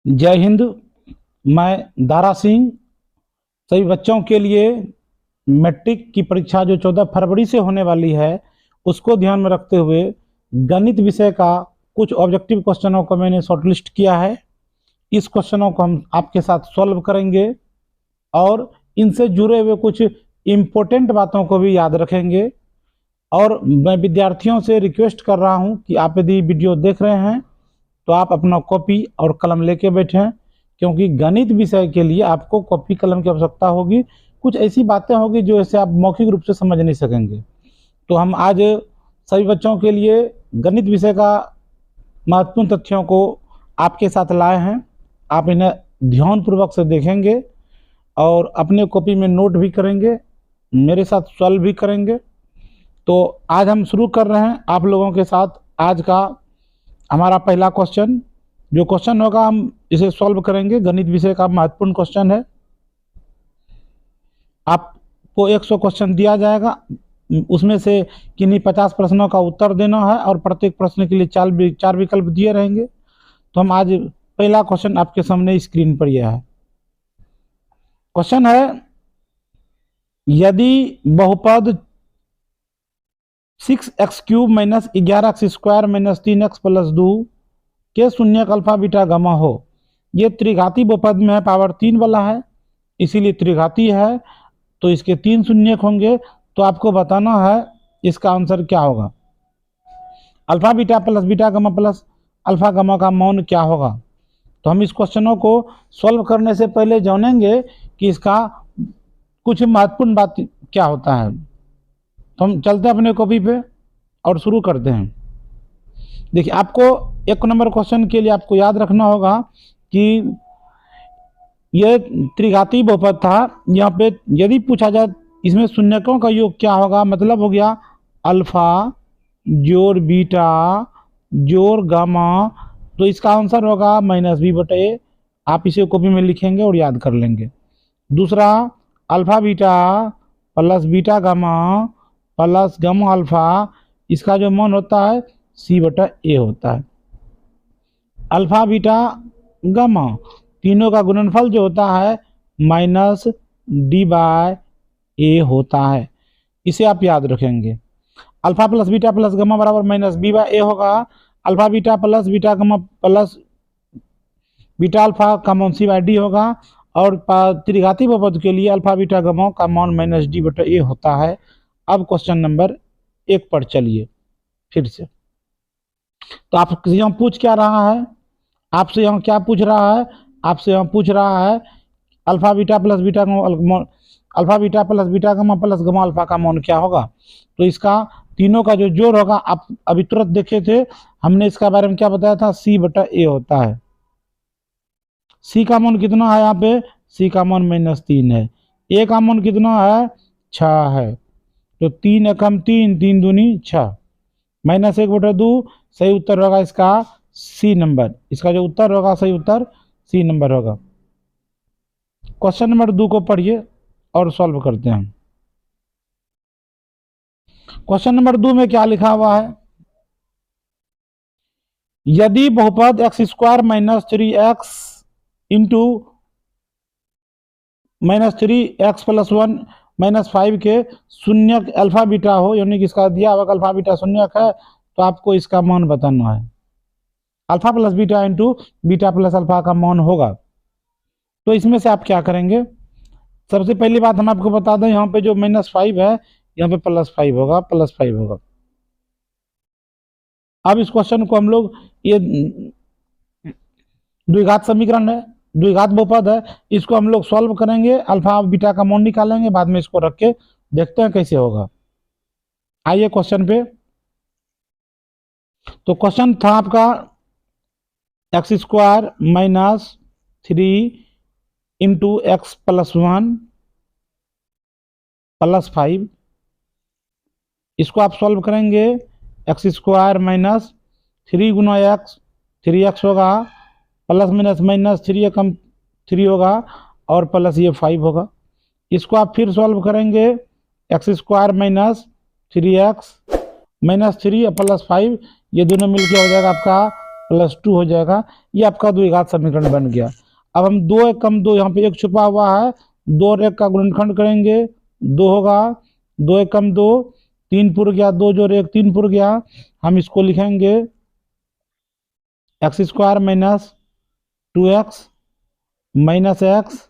जय हिंद। मैं दारा सिंह सभी बच्चों के लिए मैट्रिक की परीक्षा जो 14 फरवरी से होने वाली है उसको ध्यान में रखते हुए गणित विषय का कुछ ऑब्जेक्टिव क्वेश्चनों को मैंने शॉर्टलिस्ट किया है। इस क्वेश्चनों को हम आपके साथ सॉल्व करेंगे और इनसे जुड़े हुए कुछ इम्पोर्टेंट बातों को भी याद रखेंगे। और मैं विद्यार्थियों से रिक्वेस्ट कर रहा हूं कि आप यदि वीडियो देख रहे हैं तो आप अपना कॉपी और कलम लेके बैठें, क्योंकि गणित विषय के लिए आपको कॉपी कलम की आवश्यकता होगी। कुछ ऐसी बातें होगी जो ऐसे आप मौखिक रूप से समझ नहीं सकेंगे। तो हम आज सभी बच्चों के लिए गणित विषय का महत्वपूर्ण तथ्यों को आपके साथ लाए हैं। आप इन्हें ध्यानपूर्वक से देखेंगे और अपने कॉपी में नोट भी करेंगे, मेरे साथ सॉल्व भी करेंगे। तो आज हम शुरू कर रहे हैं आप लोगों के साथ आज का हमारा पहला क्वेश्चन। जो क्वेश्चन होगा हम इसे सॉल्व करेंगे। गणित विषय का महत्वपूर्ण क्वेश्चन है। आपको 100 क्वेश्चन दिया जाएगा, उसमें से किन्हीं 50 प्रश्नों का उत्तर देना है और प्रत्येक प्रश्न के लिए चार विकल्प दिए रहेंगे। तो हम आज पहला क्वेश्चन आपके सामने स्क्रीन पर यह है। क्वेश्चन है, यदि बहुपद 6x³ minus 11x² minus 3x plus 2 के शून्यक अल्फा बीटा गामा हो। ये त्रिघाती बहुपद में है, पावर 3 वाला है, इसीलिए त्रिघाती है, तो इसके 3 शून्यक होंगे। तो आपको बताना है इसका आंसर क्या होगा। Alpha beta plus beta gamma plus alpha gamma का मान क्या होगा। तो हम इस क्वेश्चनों को सॉल्व करने से पहले जानेंगे कि इसका कुछ महत्वपूर्ण बात क्या होता है। तो हम चलते हैं अपने कॉपी पे और शुरू करते हैं। देखिए, आपको 1 नंबर क्वेश्चन के लिए आपको याद रखना होगा कि यह त्रिघाती बहुपद था। यहाँ पे यदि पूछा जाए इसमें शून्यकों का योग क्या होगा, मतलब हो गया अल्फा जोड़ बीटा जोड़ गामा, तो इसका आंसर होगा -b/a। आप इसे कॉपी में लिखेंगे और याद कर लेंगे। दूसरा, alpha beta plus beta gamma plus gamma alpha, इसका जो मान होता है c/a होता है। अल्फा बीटा गामा तीनों का गुणनफल जो होता है -d/a होता है। इसे आप याद रखेंगे। Alpha plus beta plus gamma बराबर -b/a होगा। Alpha beta plus beta gamma plus beta alpha का मान c/d होगा। और त्रिघाती बहुपद के लिए अल्फा बीटा गामा का मान -d/a होता है। अब क्वेश्चन नंबर 1 पर चलिए फिर से। तो आपसे यहाँ पूछ क्या रहा है, आपसे यहाँ क्या पूछ रहा है, आपसे यहाँ पूछ रहा है alpha beta plus beta alpha beta plus beta gamma plus gamma alpha का मान क्या होगा। तो इसका तीनों का जो जोड़ होगा, आप अभी तुरंत देखे थे, हमने इसका बारे में क्या बताया था, c/a होता है। c का मान कितना है, यहाँ पे c का मान -3 है। a का मान कितना है, 6 है। तो 3 एकम 3, 3 दूनी 6, -1/2। सही उत्तर होगा इसका सी नंबर। इसका जो उत्तर होगा सही उत्तर सी नंबर होगा। क्वेश्चन नंबर 2 को पढ़िए और सॉल्व करते हैं। क्वेश्चन नंबर 2 में क्या लिखा हुआ है, यदि बहुपद x² minus 3x into -3x + 1 -5 के शून्यक अल्फा बीटा हो, यानी कि इसका दिया हुआ अल्फा बीटा शून्यक है, तो आपको इसका मान बताना है। Alpha plus beta into beta plus alpha का मान होगा। तो इसमें से आप क्या करेंगे, सबसे पहली बात हम आपको बता दें, यहाँ पे जो -5 है यहाँ पे +5 होगा, +5 होगा। अब इस क्वेश्चन को हम लोग, ये द्विघात समीकरण है, द्विघात बहुपद है, इसको हम लोग सॉल्व करेंगे, अल्फा बीटा का मान निकालेंगे, बाद में इसको रख के देखते हैं कैसे होगा। आइए क्वेश्चन पे। तो क्वेश्चन था आपका x² माइनस 3 इंटू x + 1 + 5, इसको आप सॉल्व करेंगे। x² माइनस 3 गुना x, 3x होगा, प्लस माइनस 3 एकम 3 होगा, और प्लस ये 5 होगा। इसको आप फिर सॉल्व करेंगे, x² माइनस 3x -3 + 5, ये दोनों मिलके हो जाएगा आपका प्लस 2 हो जाएगा। ये आपका द्विघात समीकरण बन गया। अब हम 2 1 कम 2, यहाँ पे 1 छुपा हुआ है, 2 और 1 का गुणनखंड करेंगे, 2 होगा, 2 1 कम 2, 3 पुर गया, 2 जोड़ 1 3 पुर गया। हम इसको लिखेंगे x square minus 2x minus x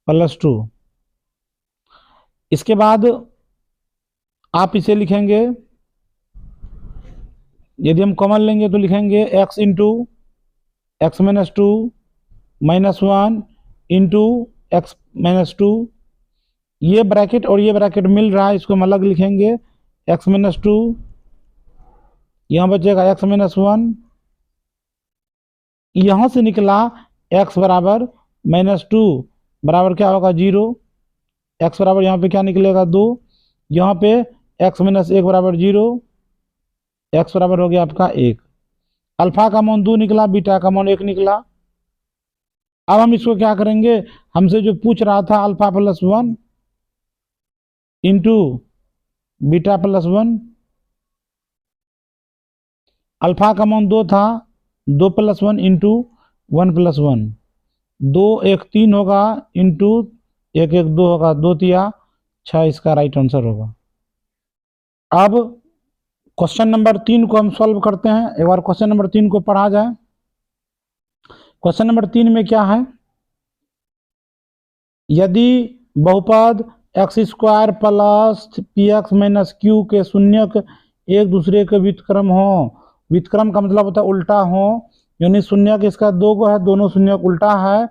plus 2। इसके बाद आप इसे लिखेंगे, यदि हम कॉमन लेंगे तो लिखेंगे x into x minus 2 minus 1 into x minus 2। ये ब्रैकेट और ये ब्रैकेट मिल रहा है, इसको हम अलग लिखेंगे, x माइनस 2, यहाँ बचेगा x माइनस 1, यहाँ से निकला x बराबर माइनस 2 बराबर क्या होगा 0, x बराबर यहाँ पे क्या निकलेगा 2, यहाँ पे x माइनस 1 बराबर 0, x बराबर हो गया आपका 1। अल्फा का मान 2 निकला, बीटा का मान 1 निकला। अब हम इसको क्या करेंगे, हमसे जो पूछ रहा था alpha plus 1 into beta plus 1, alpha का मान 2 था, 2 प्लस 1 इंटू 1 प्लस 1, 2 1 3 होगा इंटू 1 1 2 होगा, 2 तिया 6, इसका राइट आंसर होगा। अब क्वेश्चन नंबर 3 को हम सॉल्व करते हैं। एक बार क्वेश्चन नंबर 3 को पढ़ा जाए। क्वेश्चन नंबर 3 में क्या है, यदि बहुपद x square plus P x minus Q के शून्यक एक दूसरे के व्युत्क्रम हो, व्युत्क्रम का मतलब होता है उल्टा हो, यानी शून्यक इसका 2 गो है, दोनों शून्यक उल्टा है,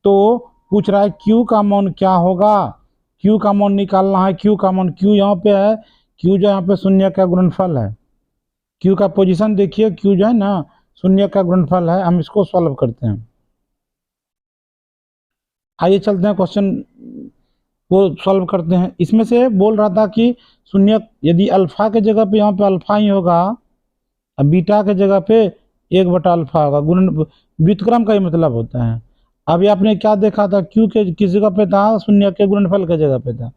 तो पूछ रहा है क्यू का मान क्या होगा। क्यू का मान निकालना है। क्यू का मान, क्यू यहाँ पे है, क्यू जो यहाँ पे शून्य का गुणनफल है, क्यू का पोजीशन देखिए, क्यू जो है ना शून्य का गुणनफल है। हम इसको सॉल्व करते हैं। आइए चलते हैं क्वेश्चन को सॉल्व करते हैं। इसमें से बोल रहा था कि शून्य यदि अल्फा के जगह पे यहाँ पे अल्फा ही होगा, अब बीटा के जगह पे 1/अल्फा होगा, गुण व्युत्क्रम का ही मतलब होता है। अभी आपने क्या देखा था, क्यू के किस जगह पे था, शून्य के गुणनफल के जगह पे था।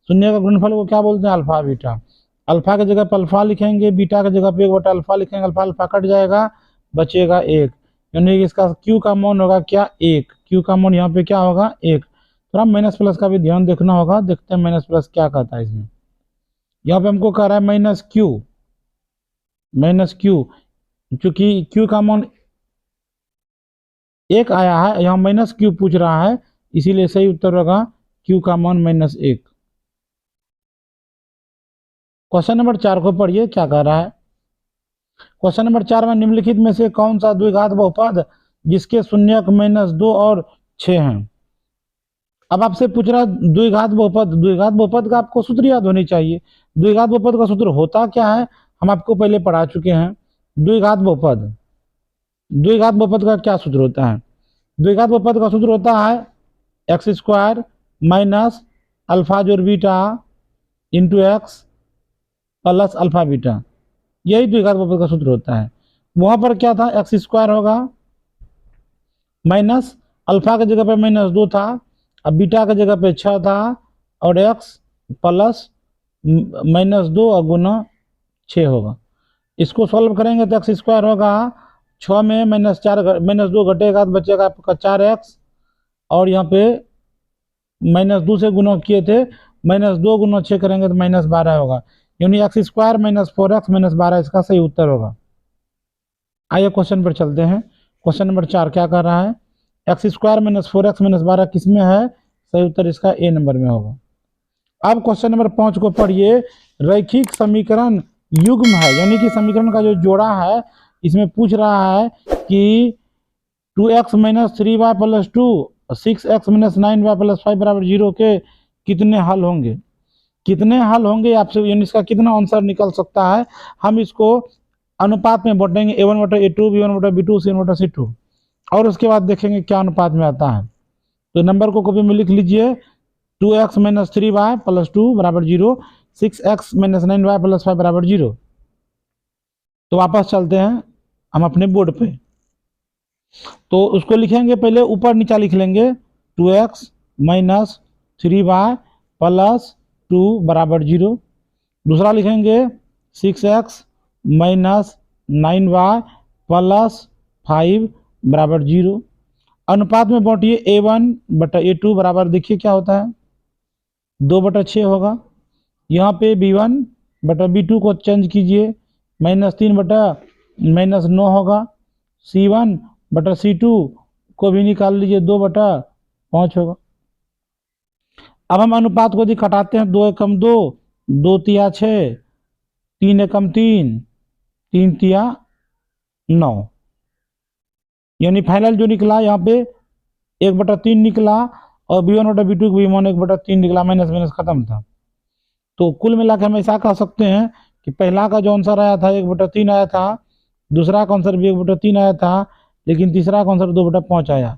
शून्य का गुणनफल को क्या बोलते हैं, अल्फा बीटा। अल्फा के जगह पे अल्फा लिखेंगे, बीटा के जगह पे 1/अल्फा लिखेंगे, अल्फा अल्फा कट जाएगा, बचेगा 1, यानी कि इसका क्यू का मान होगा क्या 1। क्यू का मान यहाँ पे क्या होगा 1। थोड़ा माइनस प्लस का भी ध्यान देखना होगा, देखते हैं माइनस प्लस क्या कहता है इसमें। यहाँ पे हमको कह रहा है माइनस क्यू, क्योंकि क्यू का मान 1 आया है, यहाँ माइनस क्यू पूछ रहा है, इसीलिए सही उत्तर होगा क्यू का मान -1। क्वेश्चन नंबर 4 को पढ़िए क्या कह रहा है। क्वेश्चन नंबर 4 में निम्नलिखित में से कौन सा द्विघात बहुपद जिसके शून्यक -2 और 6 हैं। अब आपसे पूछ रहा है द्विघात बहुपद। द्विघात बहुपद का आपको सूत्र याद होनी चाहिए। द्विघात बहुपद का सूत्र होता क्या है, हम आपको पहले पढ़ा चुके हैं। द्विघात बहुपद का क्या सूत्र होता है, द्विघात बहुपद का सूत्र होता है एक्स स्क्वायर माइनस अल्फा जोड़ beta into x plus alpha beta, यही द्विघात बहुपद का सूत्र होता है। वहां पर क्या था, एक्स स्क्वायर होगा माइनस अल्फा की जगह पे -2 था, अब बीटा की जगह पे 6 था, और एक्स प्लस -2 और गुना 6 होगा। इसको सॉल्व करेंगे तो एक्स स्क्वायर होगा 6 में -2 घटेगा तो बचेगा आपका 4x, और यहाँ पे -2 से गुना किए थे, -2 गुना 6 करेंगे तो -12 होगा, यानी एक्स स्क्वायर -4x -12 इसका सही उत्तर होगा। आइए क्वेश्चन पर चलते हैं। क्वेश्चन नंबर 4 क्या कर रहा है, एक्स स्क्वायर -4x -12 किस में है, सही उत्तर इसका ए नंबर में होगा। अब क्वेश्चन नंबर 5 को पढ़िए। रैखिक समीकरण युग्म है, यानी कि समीकरण का जो जोड़ा है, इसमें पूछ रहा है कि 2x - 3y + 2 6x - 9y + 5 = 0 के कितने हल होंगे। कितने हल होंगे आपसे, यानी इसका कितना आंसर निकल सकता है। हम इसको अनुपात में बांटेंगे, a1/a2 b1/b2 c1/c2, और उसके बाद देखेंगे क्या अनुपात में आता है। तो नंबर को कॉपी में लिख लीजिए, 2x - 3y + 2 = 0, 6x - 9y + 5 = 0। तो वापस चलते हैं हम अपने बोर्ड पे, तो उसको लिखेंगे, पहले ऊपर नीचा लिख लेंगे, 2x - 3y + 2 = 0। दूसरा लिखेंगे 6x - 9y + 5 बराबर 0। अनुपात में बांटिए A1/A2 बराबर, देखिए क्या होता है 2/6 होगा। यहाँ पे B1/B2 को चेंज कीजिए, -3/-9 होगा। C1/C2 को भी निकाल लीजिए, 2/5 होगा। अब हम अनुपात को यदि घटाते हैं, 2 एकम 2, 2 तिया 6, 3 एकम 3, 3 तिया 9, यानी फाइनल जो निकला यहाँ पे 1/3 निकला, और B1/B2 को B1 1/3 निकला, माइनस माइनस खत्म था। तो कुल मिलाकर हम ऐसा कह सकते हैं कि पहला का जो आंसर आया था 1/3 आया था, दूसरा का आंसर भी 1/3 आया था, लेकिन तीसरा का आंसर 2/5 आया,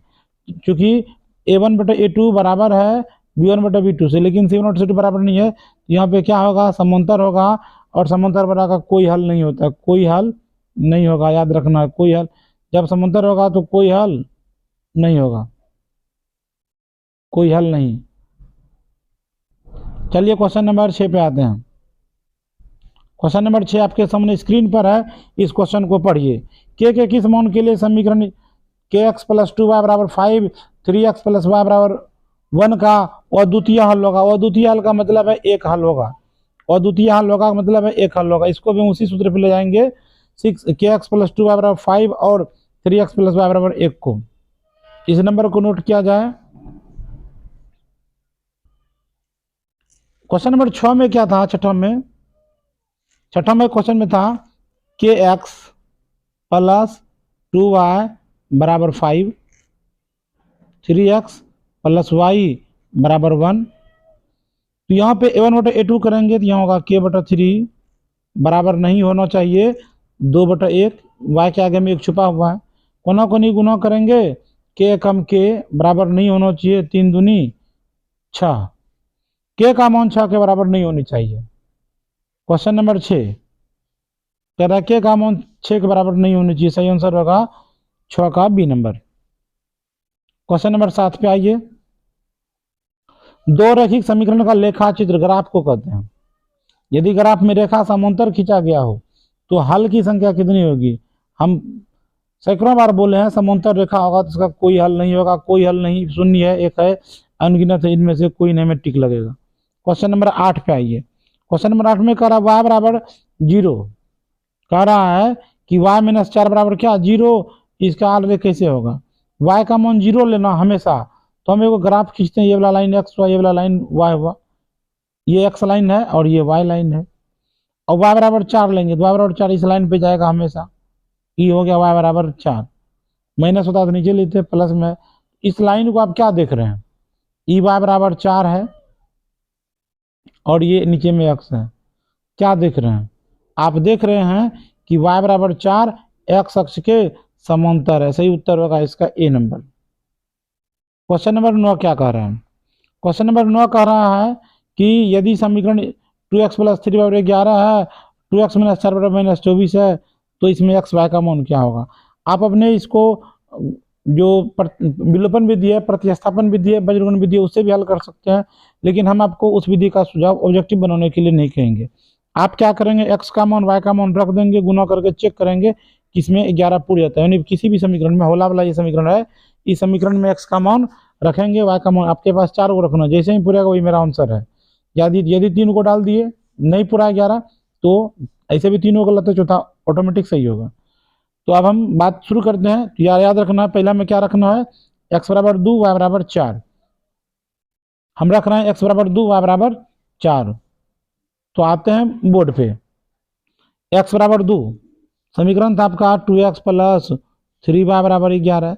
क्योंकि A1/A2 बराबर है B1/B2 से, लेकिन C1/C2 बराबर नहीं है। यहाँ पे क्या होगा, समांतर होगा, और समांतर बराबर का कोई हल नहीं होता, कोई हल नहीं होगा, याद रखना। कोई हल, जब समांतर होगा तो कोई हल नहीं होगा, कोई हल नहीं। चलिए क्वेश्चन नंबर 6 पे आते हैं। क्वेश्चन नंबर 6 आपके सामने स्क्रीन पर है, इस क्वेश्चन को पढ़िए। के किस मान के लिए समीकरण kx + 2y = 5, 3x + y = 1 का अद्वितीय हल होगा। अद्वितीय हल का मतलब है एक हल होगा, अद्वितीय हल होगा मतलब है एक हल होगा। इसको भी हम उसी सूत्र पे ले जाएंगे, kx + 2y = 5 और 3x + y = 1 को। इस नंबर को नोट किया जाए। क्वेश्चन नंबर 6 में क्या था, छठा में क्वेश्चन में था kx + 2y = 5, 3x + y = 1। तो यहाँ पे A1/A2 करेंगे तो यहाँ होगा k/3 बराबर नहीं होना चाहिए 2/1, y के आगे में एक छुपा हुआ है। कोना कोनी गुना करेंगे, k कम k बराबर नहीं होना चाहिए, 3 दूनी 6, k का मान 6 के बराबर नहीं होनी चाहिए। क्वेश्चन नंबर 6 कह रहा है k का मान 6 के बराबर नहीं होनी चाहिए, सही आंसर होगा 6 का बी नंबर। क्वेश्चन नंबर 7 पे आइए। दो रैखिक समीकरण का लेखा चित्र ग्राफ को कहते हैं। यदि ग्राफ में रेखा समांतर खींचा गया हो तो हल की संख्या कितनी होगी। हम सैकड़ों बार बोले हैं, समांतर रेखा होगा तो इसका कोई हल नहीं होगा, कोई हल नहीं, शून्य है, एक है, अनगिनत है, इनमें से कोई नहीं में टिक लगेगा। क्वेश्चन नंबर 8 पे आइए। क्वेश्चन नंबर 8 में कह रहा है y बराबर 0, कह रहा है कि y - 4 बराबर क्या 0। इसका हल कैसे होगा, y का मान 0 लेना हमेशा। तो हम एक ग्राफ खींचते हैं, ये वाला लाइन x हुआ, ये वाला लाइन y हुआ, ये x लाइन है और ये y लाइन है, और y बराबर 4 लेंगे तो y बराबर 4 इस लाइन पे जाएगा हमेशा। ये हो गया y बराबर 4, माइनस होता तो नीचे लेते प्लस में। इस लाइन को आप क्या देख रहे हैं, ई y बराबर 4 है और ये नीचे में x है। क्या देख रहे हैं, आप देख रहे हैं कि y बराबर 4 x अक्ष के समांतर है। सही उत्तर होगा इसका ए नंबर। क्वेश्चन नंबर 9 क्या कह रहा है, क्वेश्चन नंबर 9 कह रहा है कि यदि समीकरण 2x + 3 = 11 है, 2x - 4 = -24 है, तो इसमें x y का मान क्या होगा। आप अपने इसको जो विलोपन विधि है, प्रतिस्थापन विधि है, वज्रगुण विधि है, उससे भी हल कर सकते हैं, लेकिन हम आपको उस विधि का सुझाव ऑब्जेक्टिव बनाने के लिए नहीं कहेंगे। आप क्या करेंगे, x का मान y का मान रख देंगे, गुना करके चेक करेंगे कि इसमें 11 पूरी जाता है। यानी किसी भी समीकरण में, होला वाला ये समीकरण है, इस समीकरण में x का मान रखेंगे, y का मान आपके पास 4 को रखना, जैसे ही पूरा वही मेरा आंसर है। यदि 3 को डाल दिए नहीं पूरा 11, तो ऐसे भी 3 गलत है, चौथा ऑटोमेटिक सही होगा। तो अब हम बात शुरू करते हैं। तो याद रखना है, पहला में क्या रखना है, x बराबर 2 y बराबर 4। हम रख रहे हैं x बराबर 2 y बराबर 4। तो आते हैं बोर्ड पे, x बराबर 2 समीकरण था आपका 2x + 3y बराबर 11।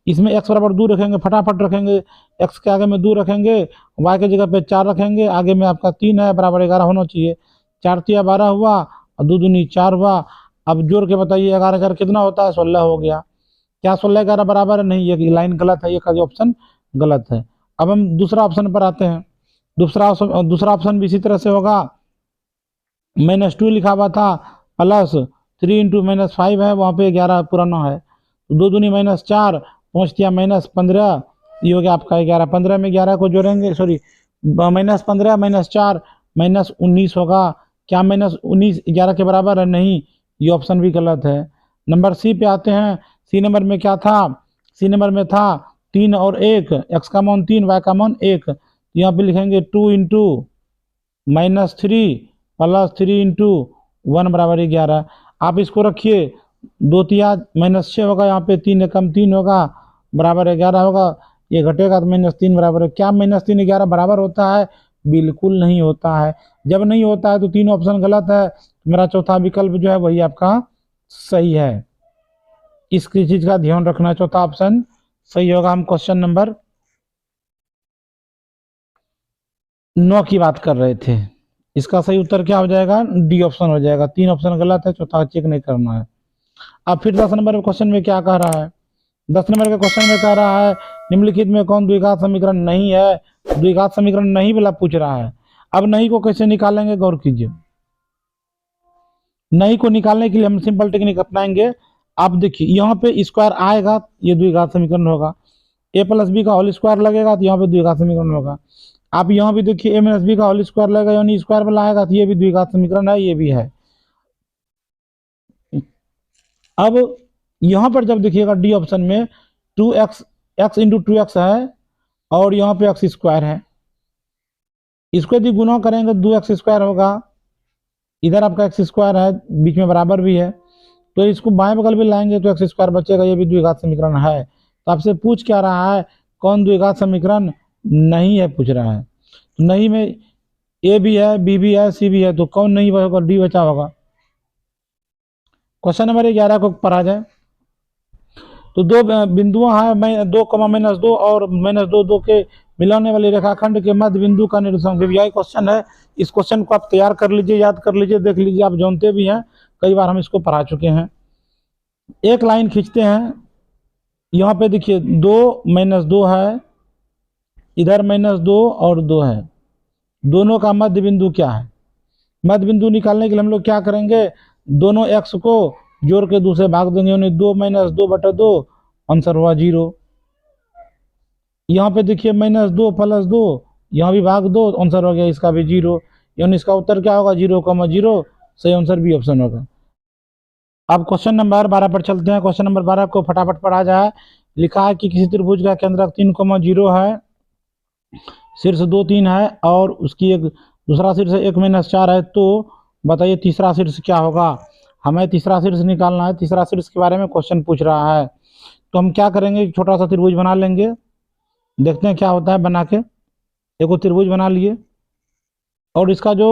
इसमें x बराबर 2 रखेंगे, फटाफट रखेंगे, x के आगे में 2 रखेंगे, y के जगह पे 4 रखेंगे, आगे में आपका 3 है, बराबर 11 होना चाहिए। 4 तिया 12 हुआ और 2 दूनी 4 हुआ। अब जोड़ के बताइए 11 4 कितना होता है, 16 हो गया। क्या 16 11 बराबर है, नहीं, ये लाइन गलत है, ये का ऑप्शन गलत है। अब हम दूसरा ऑप्शन पर आते हैं। दूसरा ऑप्शन भी इसी तरह से होगा, -2 लिखा हुआ था, +3 × -5 है, वहाँ पे 11 पुराना है, 2 दूनी -4, 5 तिया -15, ये हो गया आपका 11। 15 में 11 को जोड़ेंगे, सॉरी -15 -4 -19 होगा। क्या -19 11 के बराबर है, नहीं, ये ऑप्शन भी गलत है। नंबर सी पे आते हैं। सी नंबर में क्या था, सी नंबर में था 3 और 1, x का मान 3 y का मान 1। यहाँ पे लिखेंगे 2 इंटू -3 प्लस 3 इंटू 1 बराबर 11। आप इसको रखिए, 2 तिया -6 होगा, यहाँ पे 3 एकम 3 होगा बराबर 11 होगा, ये घटेगा तो -3 बराबर है। क्या -3 11 बराबर होता है? बिल्कुल नहीं होता है। जब नहीं होता है तो तीनों ऑप्शन गलत है, मेरा चौथा विकल्प जो है वही आपका सही है। इस चीज का ध्यान रखना, चौथा ऑप्शन सही होगा। हम क्वेश्चन नंबर 9 की बात कर रहे थे, इसका सही उत्तर क्या हो जाएगा? डी ऑप्शन हो जाएगा। 3 ऑप्शन गलत है, चौथा चेक नहीं करना है। अब फिर 10 नंबर के क्वेश्चन में क्या कह रहा है? 10 नंबर के क्वेश्चन में कह रहा है निम्नलिखित में कौन द्विघात समीकरण नहीं है? द्विघात समीकरण नहीं वाला पूछ रहा है। अब नहीं को कैसे निकालेंगे, गौर कीजिए। नहीं को निकालने के लिए हम सिंपल टेक्निक अपनाएंगे। आप देखिए यहाँ पे स्क्वायर आएगा, ये द्विघात समीकरण होगा। ए प्लस बी का होल स्क्वायर लगेगा तो यहाँ पे द्विघात समीकरण होगा। आप यहाँ भी देखिए ए माइनस बी का होल स्क्वायर लगेगा, यानी स्क्वायर वाला आएगा तो ये भी द्विघात समीकरण है, ये भी है। अब यहाँ पर जब देखिएगा डी ऑप्शन में 2x x इंटू 2x है और यहाँ पे x स्क्वायर है, इसको यदि गुना करेंगे 2x स्क्वायर होगा, इधर आपका x स्क्वायर है, बीच में बराबर भी है, तो इसको बाएं बगल भी लाएंगे तो x स्क्वायर बचेगा, ये भी द्विघात समीकरण है। तो आपसे पूछ क्या रहा है? कौन द्विघात समीकरण नहीं है पूछ रहा है। तो नहीं में ए भी है, बी भी है, सी भी है, तो कौन नहीं होगा? डी बचा होगा। क्वेश्चन नंबर 11 को पढ़ा जाए तो दो बिंदुओं हैं, 2 -2 और -2 के मिलाने वाली रेखाखंड के मध्य बिंदु का निरीक्षण। यही क्वेश्चन है। इस क्वेश्चन को आप तैयार कर लीजिए, याद कर लीजिए, देख लीजिए, आप जानते भी हैं, कई बार हम इसको पढ़ा चुके हैं। एक लाइन खींचते हैं, यहाँ पे देखिए 2 -2 है, इधर -2 और 2 है, दोनों का मध्य बिंदु क्या है? मध्य बिंदु निकालने के लिए हम लोग क्या करेंगे? दोनों x को जोड़ के दूसरे भाग देंगे, यानी 2 - 2 बटा 2, आंसर हुआ 0। यहाँ पे देखिए -2 प्लस 2, यहाँ भी भाग 2, आंसर हो गया इसका भी 0, यानी इसका उत्तर क्या होगा? 0,0। सही आंसर बी ऑप्शन होगा। अब क्वेश्चन नंबर 12 पर चलते हैं। क्वेश्चन नंबर 12 को फटाफट पढ़ा जाए। लिखा है कि किसी त्रिभुज का केंद्रक 3,0 है, शीर्ष 2 3 है और उसकी एक दूसरा शीर्ष 1 -4 है, तो बताइए तीसरा शीर्ष क्या होगा? हमें तीसरा शीर्ष निकालना है। तीसरा शीर्ष के बारे में क्वेश्चन पूछ रहा है, तो हम क्या करेंगे? छोटा सा त्रिभुज बना लेंगे, देखते हैं क्या होता है। बना के एक त्रिभुज बना लिए और इसका जो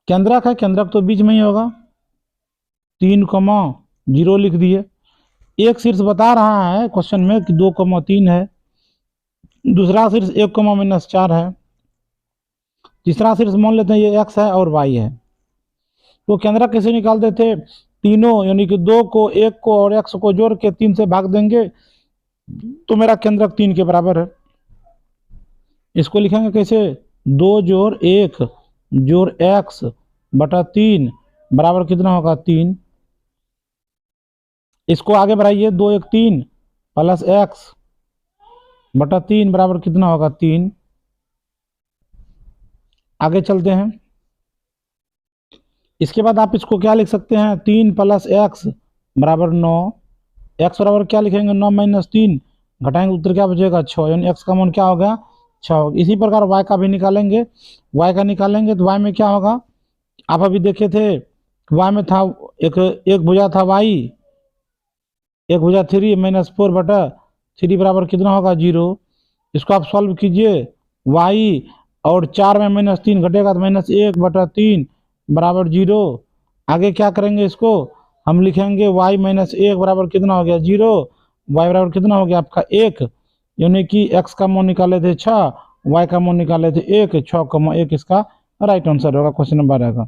केंद्रक है, केंद्रक तो बीच में ही होगा, 3,0 लिख दिए। एक शीर्ष बता रहा है क्वेश्चन में कि 2,3 है, दूसरा शीर्ष 1,-4 है, तीसरा शीर्ष मान लेते हैं ये x है और y है। तो केंद्रक कैसे निकालते थे? तीनों यानी कि 2 को, 1 को और x को जोड़ के 3 से भाग देंगे तो मेरा केंद्रक 3 के बराबर है। इसको लिखेंगे कैसे? 2 जोड़ 1 जोड़ x बटा 3 बराबर कितना होगा? 3। इसको आगे बढ़ाइए, 2 1 3 प्लस x बटा 3 बराबर कितना होगा? 3। आगे चलते हैं। इसके बाद आप इसको क्या लिख सकते हैं? 3 प्लस x बराबर 9। x बराबर क्या लिखेंगे? 9 - 3 घटाएंगे, उत्तर क्या बचेगा? 6, यानी x का मान क्या होगा? 6। इसी प्रकार y का भी निकालेंगे। y का निकालेंगे तो y में क्या होगा? आप अभी देखे थे, y में था एक भुजा था y, एक भुजा 3 -4 बटा 3 बराबर कितना होगा? 0। इसको आप सॉल्व कीजिए, y और 4 में -3 घटेगा तो -1 बटा 3 बराबर 0। आगे क्या करेंगे? इसको हम लिखेंगे y -1 बराबर कितना हो गया? 0। y बराबर कितना हो गया आपका? 1, यानी कि x का मान निकाले थे 6, y का मान निकाले थे 1, 6,1 इसका राइट आंसर होगा क्वेश्चन नंबर 12 का।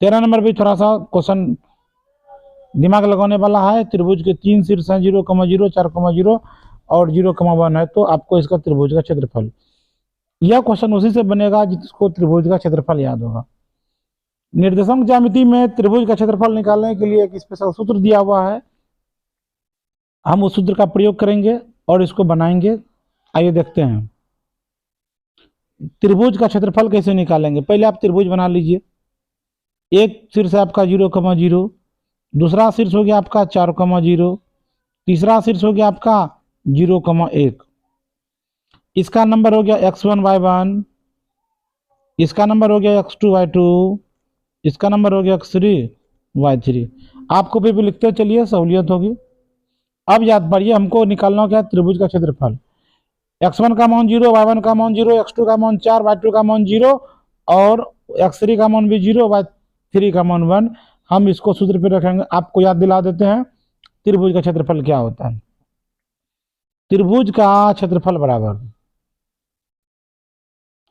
13 नंबर भी थोड़ा सा क्वेश्चन दिमाग लगाने वाला है। त्रिभुज के 3 शीर्ष हैं, 0,0, 4,0 और 0,1 है, तो आपको इसका त्रिभुज का क्षेत्रफल, यह क्वेश्चन उसी से बनेगा जिसको त्रिभुज का क्षेत्रफल याद होगा। निर्देशांक ज्यामिति में त्रिभुज का क्षेत्रफल निकालने के लिए एक स्पेशल सूत्र दिया हुआ है, हम उस सूत्र का प्रयोग करेंगे और इसको बनाएंगे। आइए देखते हैं त्रिभुज का क्षेत्रफल कैसे निकालेंगे। पहले आप त्रिभुज बना लीजिए। एक शीर्ष आपका 0,0, दूसरा शीर्ष हो गया आपका 4,0, तीसरा शीर्ष हो गया आपका 0,1। इसका नंबर हो गया x1 y1, इसका नंबर हो गया x2 y2, इसका नंबर हो गया x3 y3। आपको फिर भी लिखते चलिए, सहूलियत होगी। अब याद पड़िए, हमको निकालना क्या, त्रिभुज का क्षेत्रफल। x1 का मान 0, y1 का मान 0, x2 का मान 4, y2 का मान 0 और x3 का मान भी 0, y3 का मान 1। हम इसको सूत्र पे रखेंगे। आपको याद दिला देते हैं त्रिभुज का क्षेत्रफल क्या होता है। त्रिभुज का क्षेत्रफल बराबर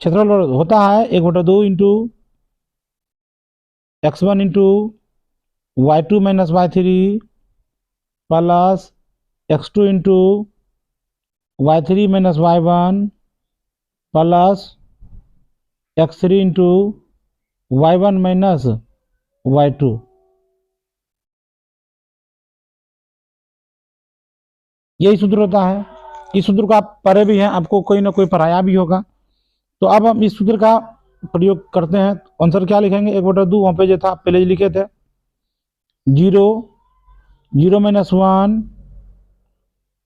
क्षेत्रफल होता है 1/2 into x1 into y2 minus y3 plus x2 into y3 minus y1 plus x3 into y1 minus y2। यही सूत्र होता है। इस सूत्र को आप पढ़े भी हैं, आपको कोई ना कोई पढ़ाया भी होगा। तो अब हम इस सूत्र का प्रयोग करते हैं। आंसर क्या लिखेंगे, 1/2, वहाँ पे जो था पहले लिखे थे 0, 0 माइनस 1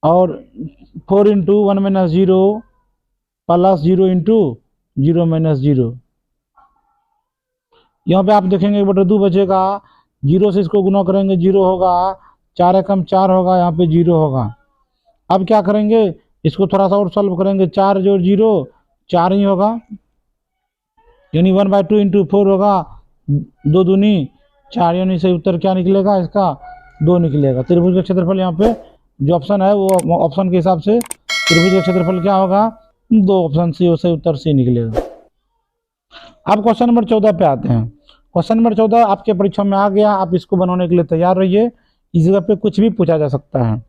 और 4 into 1 minus 0 plus 0 into 0 minus 0। यहाँ पे आप देखेंगे 1/2 बचेगा, 0 से इसको गुना करेंगे 0 होगा, 4 एकम 4 होगा, यहाँ पे 0 होगा। अब क्या करेंगे, इसको थोड़ा सा और सॉल्व करेंगे, 4 जोड़ 0 4 ही होगा, यानी 1/2 इंटू 4 होगा, 2 दूनी 4, यानी सही उत्तर क्या निकलेगा, इसका 2 निकलेगा। त्रिभुज का क्षेत्रफल यहाँ पे जो ऑप्शन है वो ऑप्शन के हिसाब से त्रिभुज का क्षेत्रफल क्या होगा, 2 ऑप्शन सी, सही उत्तर सी निकलेगा। अब क्वेश्चन नंबर 14 पे आते हैं। क्वेश्चन नंबर 14 आपके परीक्षा में आ गया, आप इसको बनाने के लिए तैयार रहिए। इस जगह पे कुछ भी पूछा जा सकता है।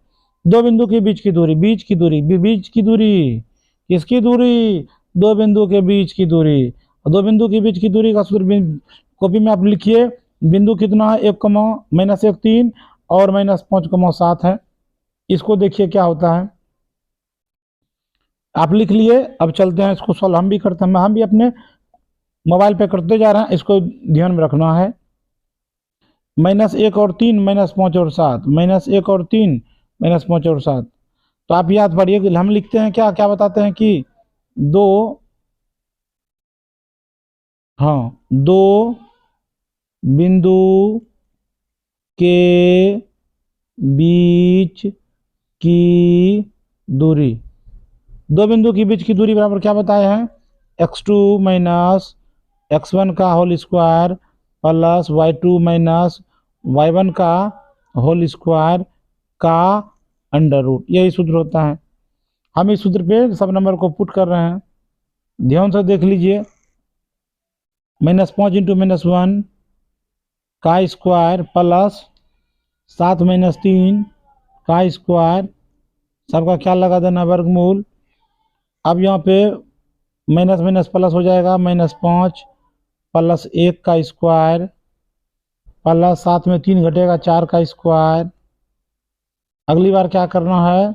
दो बिंदु के बीच की दूरी, बीच की दूरी, बीच की दूरी, किसकी दूरी, दो बिंदु के बीच की दूरी। दो बिंदु के बीच की दूरी का सूत्र कॉपी में आप लिखिए। बिंदु कितना है, 1, -1 3 और -5,7 है। इसको देखिए क्या होता है, आप लिख लिए। अब चलते हैं इसको सॉल्व हम भी करते हैं, हम भी अपने मोबाइल पे करते जा रहे हैं, इसको ध्यान में रखना है। -1 और 3, -5 और 7, -1 और 3, -5 और 7। तो आप याद पढ़िए कि हम लिखते हैं क्या क्या बताते हैं कि दो, हाँ, दो बिंदु के बीच की दूरी, दो बिंदु के बीच की दूरी बराबर क्या बताए हैं, x2 माइनस x1 का whole square plus y2 minus y1 का होल स्क्वायर का अंडर रूट। यही सूत्र होता है। हम इस सूत्र पे सब नंबर को पुट कर रहे हैं, ध्यान से देख लीजिए। -5 इंटू -1 का स्क्वायर प्लस 7 - 3 का स्क्वायर, सबका ख्याल लगा देना, वर्गमूल। अब यहाँ पे माइनस माइनस प्लस हो जाएगा, -5 प्लस 1 का स्क्वायर प्लस 7 में 3 घटेगा 4 का स्क्वायर। अगली बार क्या करना है,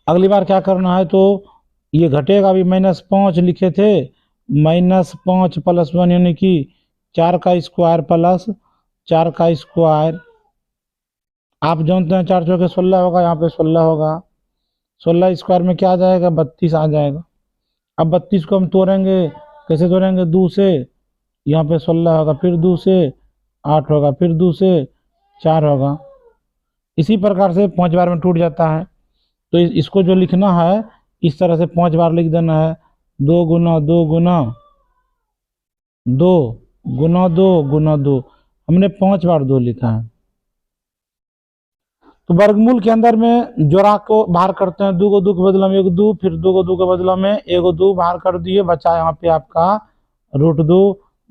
अगली बार क्या करना है, तो ये घटेगा, अभी -5 लिखे थे, -5 प्लस 1 यानी कि 4 का स्क्वायर प्लस 4 का स्क्वायर। आप जानते हैं 4 चौके 16 होगा, यहाँ पे 16 होगा। 16 स्क्वायर में क्या आ जाएगा, 32 आ जाएगा। अब 32 को हम तोड़ेंगे, कैसे तोड़ेंगे, 2 से, यहाँ पे 16 होगा, फिर 2 से 8 होगा, फिर 2 से 4 होगा। इसी प्रकार से 5 बार में टूट जाता है। तो इसको जो लिखना है इस तरह से 5 बार लिख देना है, 2 गुना 2 गुना 2 गुना 2 गुना 2। हमने 5 बार 2 लिखा है। तो वर्गमूल के अंदर में जोड़ा को बाहर करते हैं, 2 को 2 के बदला में 1 2, फिर 2 को 2 के बदला में 1 2 बाहर कर दिए, बचा यहाँ पे आपका √2,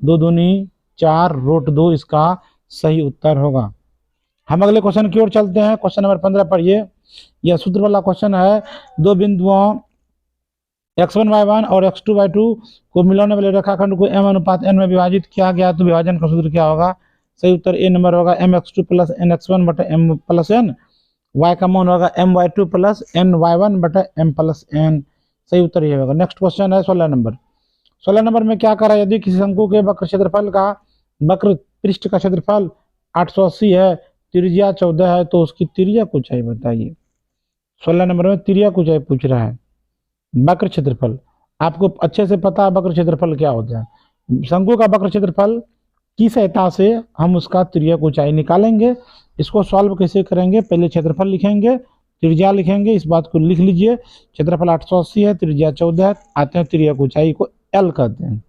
2 दूनी 4 √2 इसका सही उत्तर होगा। हम अगले क्वेश्चन की ओर चलते हैं। क्वेश्चन नंबर 15 पढ़िए। यह सूत्र वाला क्वेश्चन है। दो बिंदुओं x1 y1 और x2 y2 को मिलाने वाले रेखाखंड को m/n में विभाजित किया गया, तो विभाजन का सूत्र क्या होगा, सही उत्तर ए नंबर होगा, mx2 + nx1 बटा m + n। y का मान होगा my2 + ny1 बटा m + n। सही उत्तर ये होगा। नेक्स्ट क्वेश्चन है 16 नंबर। 16 नंबर में क्या करा, यदि किसी शंकु के वक्र क्षेत्रफल का, वक्र पृष्ठ का क्षेत्रफल 880 है, त्रिज्या 14 है, तो उसकी त्रिज्यक ऊंचाई बताइए। 16 नंबर में त्रिज्यक ऊंचाई पूछ रहा है। वक्र क्षेत्रफल, आपको अच्छे से पता है वक्र क्षेत्रफल क्या होता है। शंकु का वक्र क्षेत्रफल की सहायता से हम उसका त्रिज्यक ऊंचाई निकालेंगे। इसको सॉल्व कैसे करेंगे, पहले क्षेत्रफल लिखेंगे, त्रिज्या लिखेंगे, इस बात को लिख लीजिए। क्षेत्रफल 880 है, त्रिज्या 14 है, आते हैं त्रिज्यक ऊंचाई को एल कहते हैं।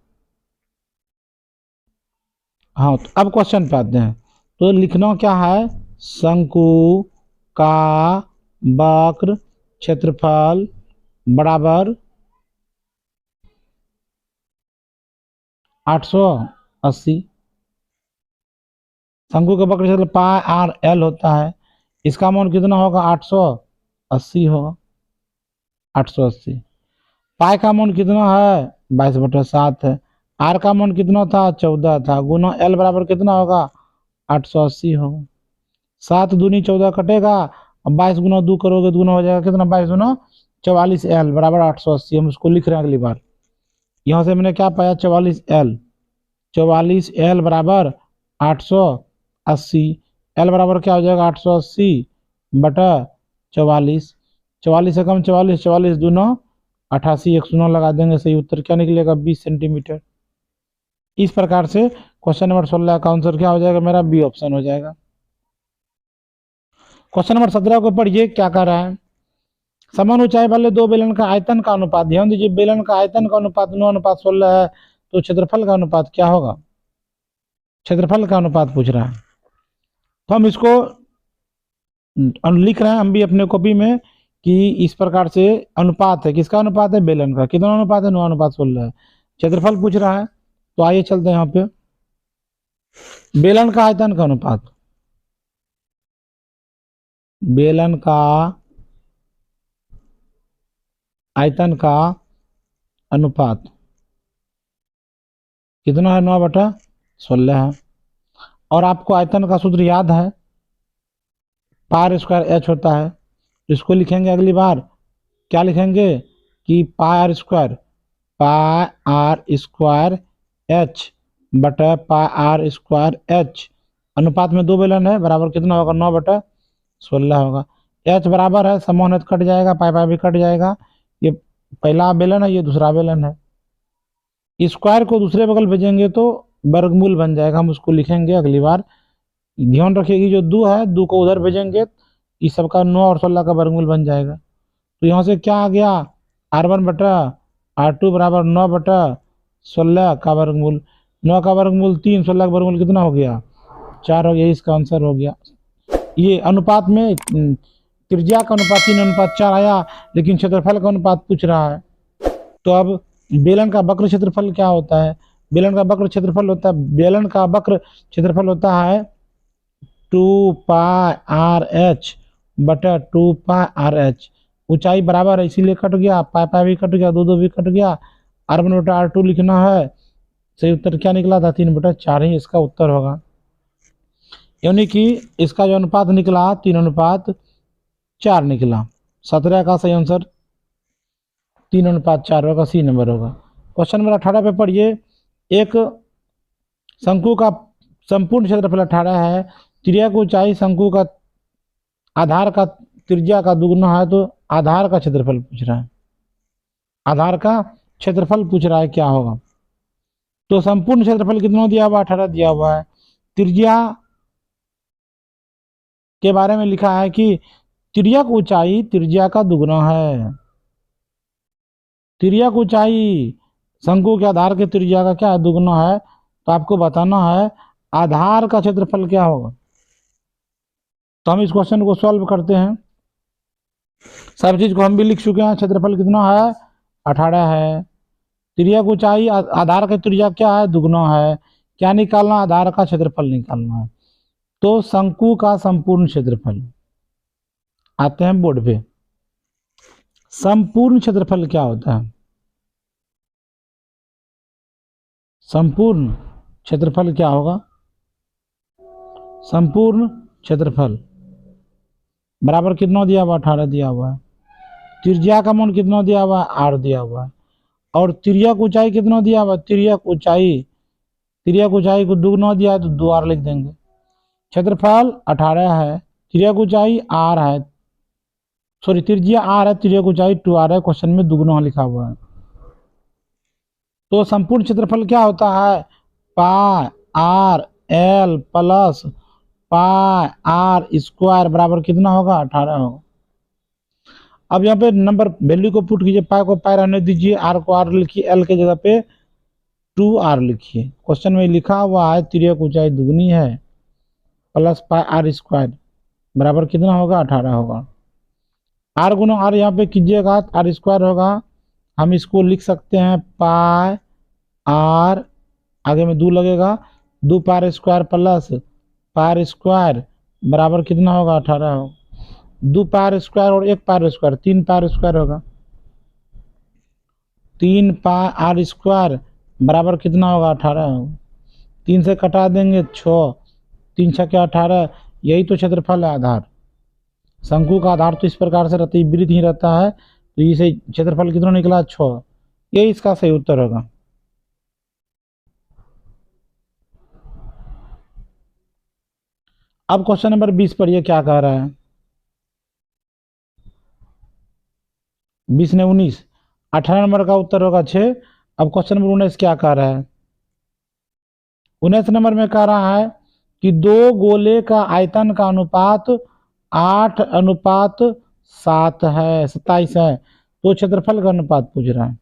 हाँ, तो अब क्वेश्चन पे आते हैं। तो लिखना क्या है, शंकु का वक्र क्षेत्रफल बराबर 880। शंकु का वक्र क्षेत्रफल पाई आर एल होता है, इसका मान कितना होगा, 880 होगा। 880 पाई का मान कितना है, 22/7 है। आर का मान कितना था, 14 था, गुना एल बराबर कितना होगा, 880 होगा। 7 दूनी 14 कटेगा, अब 22 गुना 2 करोगे तो गुना हो जाएगा कितना, 22 गुना 44 एल बराबर 880। हम उसको लिख रहे हैं अगली बार। यहाँ से मैंने क्या पाया, 44 एल, 44 एल बराबर 880। एल बराबर क्या हो जाएगा, 880/44। 44 से कम 44, 44 दूना 88, 109 लगा देंगे, सही उत्तर क्या निकलेगा, 20 सेंटीमीटर। इस प्रकार से क्वेश्चन नंबर 16 का आंसर क्या हो जाएगा, मेरा बी ऑप्शन हो जाएगा। क्वेश्चन नंबर 17 को पढ़िए, क्या कर रहा है। समान ऊंचाई वाले दो बेलन का आयतन का अनुपात, ध्यान दीजिए, बेलन का आयतन का अनुपात 9:16 है, तो क्षेत्रफल का अनुपात क्या होगा, क्षेत्रफल का अनुपात पूछ रहा है। तो हम इसको लिख रहे हैं हम भी अपने कॉपी में कि इस प्रकार से अनुपात है, किसका अनुपात है, बेलन का। कितना अनुपात है, 9:16 है। क्षेत्रफल पूछ रहा है, तो आइए चलते हैं यहाँ पे। बेलन का आयतन का अनुपात, बेलन का आयतन का अनुपात कितना है, 9/16 है। और आपको आयतन का सूत्र याद है, पाई स्क्वायर एच होता है। इसको लिखेंगे अगली बार, क्या लिखेंगे कि पाई आर स्क्वायर एच बटा पाई आर स्क्वायर एच। अनुपात में दो बेलन है, बराबर कितना होगा, 9/16 होगा। एच बराबर है, समान है तो कट जाएगा, पाई पाई भी कट जाएगा। ये पहला बेलन है, ये दूसरा बेलन है। स्क्वायर को दूसरे बगल भेजेंगे तो वर्गमूल बन जाएगा, हम उसको लिखेंगे अगली बार। ध्यान रखिएगी, जो 2 है, 2 को उधर भेजेंगे, इस सबका 9 और 16 का वर्गमूल बन जाएगा। तो यहाँ से क्या आ गया, R1/R2 बराबर 9/16 का वर्गमूल। 9 का वर्गमूल 3, 16 का वर्गमूल कितना हो गया, 4 हो गया। इसका आंसर हो गया। ये अनुपात में त्रिज्या का अनुपात 3:4 आया, लेकिन क्षेत्रफल का अनुपात पूछ रहा है। तो अब बेलन का वक्र क्षेत्रफल क्या होता है, बेलन का वक्र क्षेत्रफल होता है, बेलन का वक्र क्षेत्रफल होता है 2πRh बटा 2πRh। ऊंचाई बराबर है, इसीलिए कट गया, पाई पाई भी कट गया, 2 भी कट गया। R1/R2 लिखना है, सही उत्तर क्या निकला था, 3/4 ही इसका उत्तर होगा। यानी कि इसका जो अनुपात निकला 3:4 निकला। 17 का सही आंसर 3:4 होगा, सी नंबर होगा। क्वेश्चन नंबर 18 पे पढ़िए। एक शंकु का संपूर्ण क्षेत्रफल 18 है, त्रिज्या की ऊंचाई शंकु का आधार का त्रिज्या का दुगुना है, तो आधार का क्षेत्रफल पूछ रहा है। आधार का क्षेत्रफल पूछ रहा है, क्या होगा। तो संपूर्ण क्षेत्रफल कितना दिया हुआ, 18 दिया हुआ है। त्रिज्या के बारे में लिखा है कि त्रिज्या की ऊंचाई त्रिज्या का दुगुना है। त्रिज्या की ऊंचाई शंकु के आधार के त्रिज्या का क्या है, दुगुना है। तो आपको बताना है आधार का क्षेत्रफल क्या होगा। तो हम इस क्वेश्चन को सॉल्व करते हैं। सब चीज को हम भी लिख चुके हैं। क्षेत्रफल कितना है, 18 है। त्रिज्या की ऊंचाई आधार का त्रिज्या क्या है, दुगुना है। क्या निकालना, आधार का क्षेत्रफल निकालना है। तो शंकु का संपूर्ण क्षेत्रफल, आते हैं बोर्ड पे। संपूर्ण क्षेत्रफल क्या होता है, संपूर्ण क्षेत्रफल क्या होगा, संपूर्ण क्षेत्रफल बराबर कितना दिया हुआ, 18 दिया हुआ है। त्रिज्या का मान कितना दिया हुआ है, 8 दिया हुआ है। और त्रिज्या की ऊंचाई कितना दिया हुआ है, त्रिज्या की ऊंचाई को दुगुना दिया है, तो 2 और लिख देंगे। क्षेत्रफल 18 है, तिर्यक ऊंचाई r है, सॉरी त्रिज्या r है, तिर्यक ऊंचाई 2r है, क्वेश्चन में दुगुना लिखा हुआ है। तो संपूर्ण क्षेत्रफल क्या होता है, pi R L plus pi R square बराबर कितना होगा, 18 होगा। अब यहाँ पे नंबर वैल्यू को पुट कीजिए, पाई को पाई रहने दीजिए, आर को आर लिखिए, एल के जगह पे 2r लिखिए। क्वेश्चन में लिखा हुआ है तिर्यक ऊंचाई दुगनी है प्लस पाई आर स्क्वायर बराबर कितना होगा, 18 होगा। आर गुना आर यहाँ पे कीजिएगा तो आर स्क्वायर होगा, हम इसको लिख सकते हैं पाई आर, आगे में 2 लगेगा, 2 pi square plus pi square बराबर कितना होगा, 18 होगा। 2 पाई स्क्वायर और 1 पाई स्क्वायर 3 पाई स्क्वायर होगा, 3 पाई आर स्क्वायर बराबर कितना होगा, 18 होगा। 3 से कटा देंगे 6, 3 6 के 18, यही तो क्षेत्रफल है आधार। शंकु का आधार तो इस प्रकार से रहता है, वृत्त ही रहता है, तो इसे क्षेत्रफल कितना निकला, 6, ये इसका सही उत्तर होगा। अब क्वेश्चन नंबर 20 पर ये क्या कह रहा है, 20 ने 19, 18 नंबर का उत्तर होगा 6। अब क्वेश्चन नंबर 19 क्या कह रहा है, 19 नंबर में कह रहा है कि दो गोले का आयतन का अनुपात 8:7 है, 27 है, तो क्षेत्रफल का अनुपात पूछ रहा है।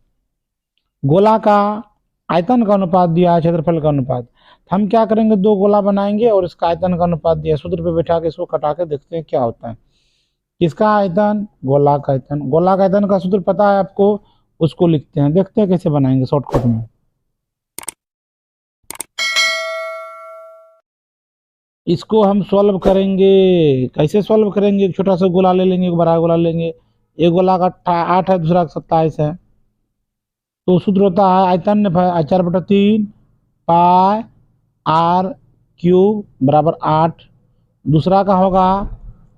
गोला का आयतन का अनुपात दिया है, क्षेत्रफल का अनुपात, हम क्या करेंगे, दो गोला बनाएंगे और इसका आयतन का अनुपात दिया है, सूत्र पे बैठा के इसको कटा के देखते हैं क्या होता है। किसका आयतन, गोला का आयतन, गोला का आयतन का सूत्र पता है आपको, उसको लिखते हैं, देखते हैं कैसे बनाएंगे शॉर्टकट में। इसको हम सॉल्व करेंगे, कैसे सॉल्व करेंगे, एक छोटा सा गोला ले लेंगे, एक बड़ा गोला लेंगे, एक गोला का 8 है, दूसरा का 27 है, तो सूत्र होता है आयतन 4/3 पाई आर क्यूब बराबर 8, दूसरा का होगा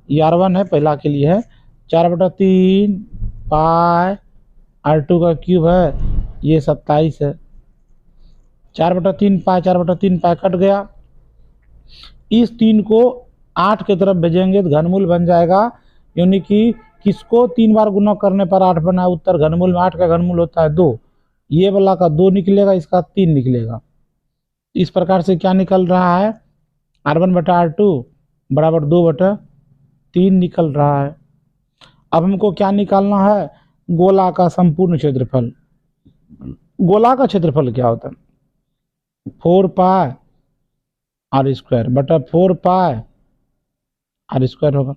ये R1 है, पहला के लिए है, 4/3 पाई R2 का क्यूब है, ये 27 है, 4/3 पाई 4/3 पाई कट गया, इस 3 को 8 की तरफ भेजेंगे तो घनमूल बन जाएगा, यानी कि किसको 3 बार गुना करने पर 8 बना, उत्तर घनमूल में 8 का घनमूल होता है 2, ये वाला का 2 निकलेगा, इसका 3 निकलेगा। इस प्रकार से क्या निकल रहा है, R1/R2 बराबर 2/3 निकल रहा है। अब हमको क्या निकालना है, गोला का संपूर्ण क्षेत्रफल। गोला का क्षेत्रफल क्या होता है, 4 पाई आर स्क्वायर बटा 4 पाई आर स्क्वायर होगा।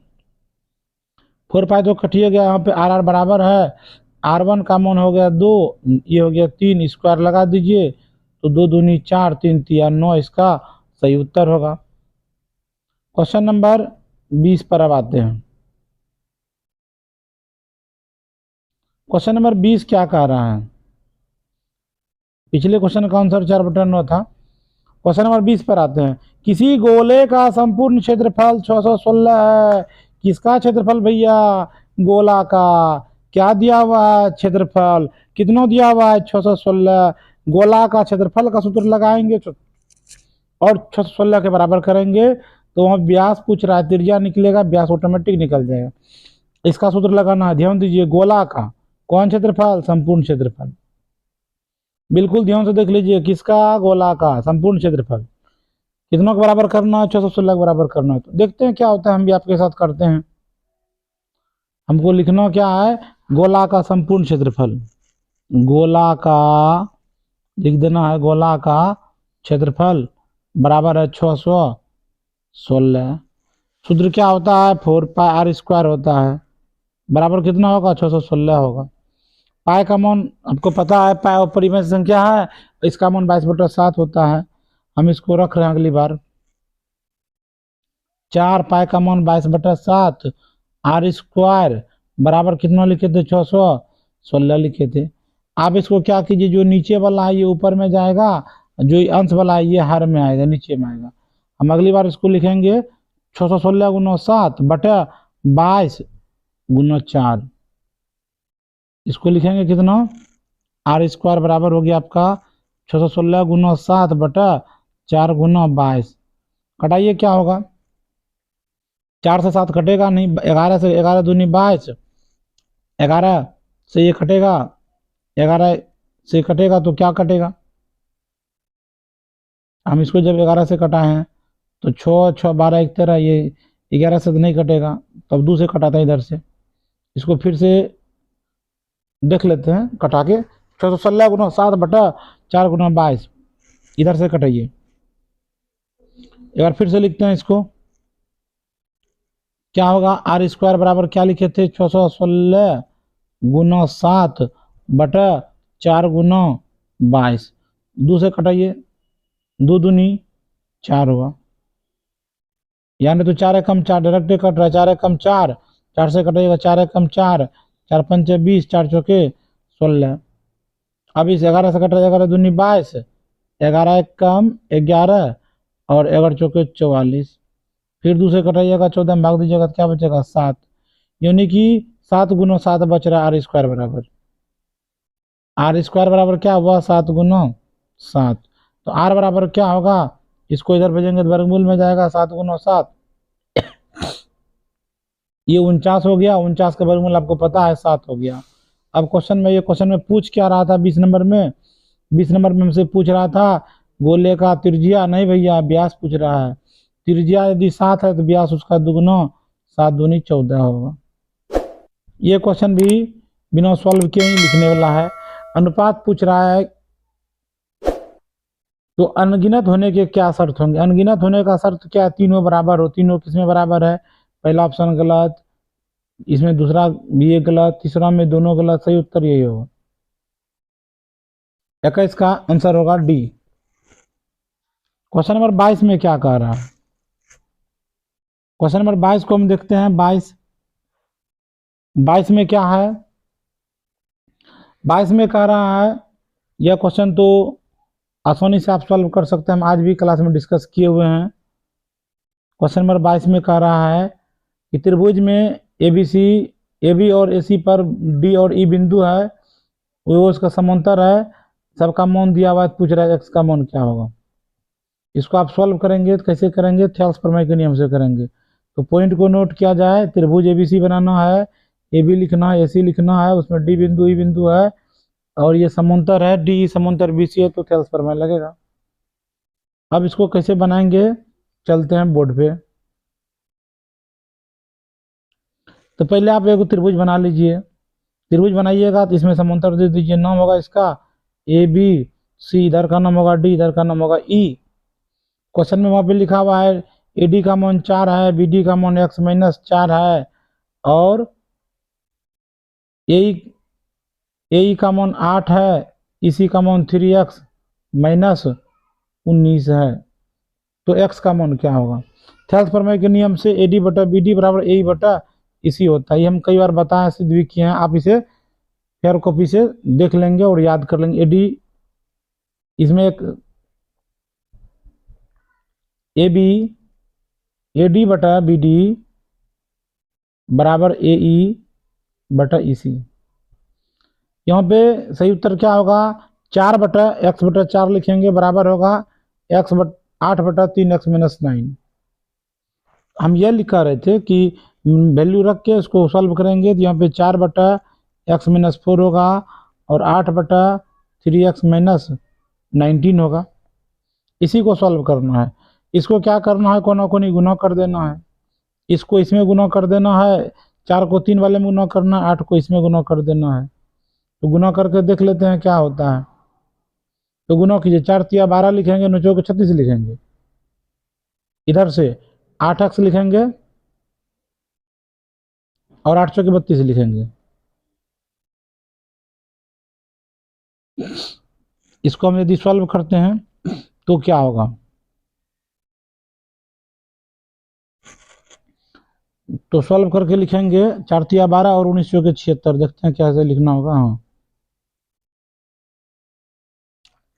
4 पाई तो कटिए गया, यहाँ पे आर आर बराबर है, R1 का मान हो गया 2, ये हो गया 3, स्क्वायर लगा दीजिए तो 2 दूनी 4, 3 तिया 9, इसका सही उत्तर होगा। क्वेश्चन नंबर 20 पर अब आते हैं। क्वेश्चन नंबर 20 क्या कह रहा है, पिछले क्वेश्चन का आंसर 4/9 था। क्वेश्चन नंबर 20 पर आते हैं, किसी गोले का संपूर्ण क्षेत्रफल 616 है, किसका क्षेत्रफल भैया, गोला का, क्या दिया हुआ है, क्षेत्रफल कितना दिया हुआ है, 616, गोला का क्षेत्रफल का सूत्र लगाएंगे और 616 के बराबर करेंगे, तो वहाँ व्यास पूछ रहा है, त्रिज्या निकलेगा, व्यास ऑटोमेटिक निकल जाएगा, इसका सूत्र लगाना है। ध्यान दीजिए, गोला का कौन क्षेत्रफल, संपूर्ण क्षेत्रफल, बिल्कुल ध्यान से देख लीजिए, किसका, गोला का संपूर्ण क्षेत्रफल कितनों के बराबर करना है, 616 के बराबर करना है। तो देखते हैं क्या होता है, हम भी आपके साथ करते हैं। हमको लिखना क्या है, गोला का संपूर्ण क्षेत्रफल, गोला का लिख देना है, गोला का क्षेत्रफल बराबर है 616, सूत्र क्या होता है, 4 पाई आर स्क्वायर होता है, बराबर कितना होगा, 616 होगा। पाई का मान आपको पता है, पाई परिमेय संख्या है, इसका मान 22/7 होता है, हम इसको रख रहे हैं अगली बार। 4 पाई का मान 22/7, आर स्क्वायर बराबर कितना लिखे थे, 616 लिखे थे। आप इसको क्या कीजिए, जो नीचे वाला है ये ऊपर में जाएगा, जो अंश वाला है ये हर में आएगा, नीचे में आएगा। हम अगली बार इसको लिखेंगे 616 × 7 बटा 22 × 4, इसको लिखेंगे कितना, आर स्क्वायर बराबर हो गया आपका 616 × 7 बटा 4 × 22, कटाइए क्या होगा, 4 से 7 कटेगा नहीं, 11 से 11 दूनी 22, 11 से ये कटेगा, 11 से कटेगा तो क्या कटेगा, हम इसको जब 11 से कटाए हैं तो 6 6 12 1 13, ये 11 से तो नहीं कटेगा, तब 2 से कटाते हैं इधर से। इसको फिर से देख लेते हैं कटा के, 616 गुना 7 बटा 4 गुना 22, इधर से कटाइए। एक बार फिर से लिखते हैं इसको, क्या होगा, आर स्क्वायर बराबर क्या लिखे थे, 616 गुना 7 बटा 4 गुना 22, 2 से कटाइए, 2 दूनी 4 होगा, यानी तो 4 एकम 4 डायरेक्ट कट रहा है, 4 एकम 4, 4 से कटाइएगा, 4 एकम 4, 4 पंचे 20, 4 चौके 16। अब इस 11 से कट रहा है, 11 दूनी 22, 11 एकम 11 और 11 चौके 44, फिर 2 से कटाइएगा, 14 में भाग दीजिएगा तो क्या बचेगा 7, यानी कि 7 गुना 7 बच रहा है आर स्क्वायर बराबर, आर स्क्वायर बराबर क्या हुआ 7 गुना 7, तो आर बराबर क्या होगा, इसको इधर भेजेंगे तो वर्गमूल में जाएगा 7 गुना 7, ये 49 हो गया, 49 का वर्गमूल आपको पता है 7 हो गया। अब क्वेश्चन में, ये क्वेश्चन में पूछ क्या रहा था 20 नंबर में, 20 नंबर में हमसे पूछ रहा था गोले का त्रिज्या, नहीं भैया व्यास पूछ रहा है, त्रिज्या यदि 7 है तो व्यास उसका दुगुना, 7 दूनी 14 होगा। ये क्वेश्चन भी बिना सॉल्व किए ही लिखने वाला है। अनुपात पूछ रहा है, तो अनगिनत होने के क्या शर्त होंगे, अनगिनत होने का शर्त क्या है, तीनों बराबर हो, तीनों किसमें बराबर है, पहला ऑप्शन गलत, इसमें दूसरा भी एक गलत, तीसरा में दोनों गलत, सही उत्तर यही होगा, 21 का आंसर होगा डी। क्वेश्चन नंबर 22 में क्या कह रहा है, क्वेश्चन नंबर 22 को हम देखते हैं, 22 में क्या है, 22 में कह रहा है, यह क्वेश्चन तो आसानी से आप सॉल्व कर सकते हैं, हम आज भी क्लास में डिस्कस किए हुए हैं। क्वेश्चन नंबर 22 में कह रहा है कि त्रिभुज में ए बी और ए सी पर डी और ई बिंदु है, वो उसका समांतर है, सबका मान दिया हुआ है, पूछ रहा है एक्स का मान क्या होगा। इसको आप सॉल्व करेंगे तो कैसे करेंगे, थेल्स प्रमेय के नियम से करेंगे। तो पॉइंट को नोट किया जाए, त्रिभुज एबीसी बनाना है, ए बी लिखना है, ए सी लिखना है, उसमें डी बिंदु ई बिंदु है और ये समांतर है, डी समांतर बी सी है, तो थेल्स प्रमेय लगेगा। अब इसको कैसे बनाएंगे, चलते हैं बोर्ड पे। तो पहले आप एक त्रिभुज बना लीजिए, त्रिभुज बनाइएगा तो इसमें समांतर दे दीजिए, नाम होगा इसका ए बी सी, इधर का नाम होगा डी, इधर का नाम होगा ई। क्वेश्चन में वहाँ पे लिखा हुआ है ए डी का मान 4 है, बी डी का मान x माइनस 4 है और ए का मान 8 है, इसी का मान 3x माइनस 19 है, तो x का मान क्या होगा। थेल्स प्रमेय के नियम से ए डी बटा बी डी बराबर ए बटा इसी होता है, ये हम कई बार बताए, सिद्ध भी किए हैं, आप इसे फेयर कॉपी से देख लेंगे और याद कर लेंगे। ए डी, इसमें एक ए डी बटा बी डी बराबर ए ई बटा ई सी। यहाँ पे सही उत्तर क्या होगा, 4 बटा एक्स बटा 4 लिखेंगे, बराबर होगा 8 बटा 3 एक्स माइनस 9। हम ये लिखा रहे थे कि वैल्यू रख के इसको सॉल्व करेंगे तो यहाँ पे 4 बटा एक्स माइनस 4 होगा और 8 बटा 3 एक्स माइनस 19 होगा। इसी को सॉल्व करना है, इसको क्या करना है, कोना कोनी गुना कर देना है, इसको इसमें गुना कर देना है, 4 को 3 वाले में गुना करना है, 8 को इसमें गुना कर देना है। तो गुना करके देख लेते हैं क्या होता है। तो गुना कीजिए, 4 तिया 12 लिखेंगे, 9 चौके 36 लिखेंगे, इधर से 8x लिखेंगे और 8 चौके 32 लिखेंगे। इसको हम यदि सॉल्व करते हैं तो क्या होगा, तो सॉल्व करके लिखेंगे 4 तिया 12 और 19 चौके 76, देखते हैं कैसे लिखना होगा। हाँ,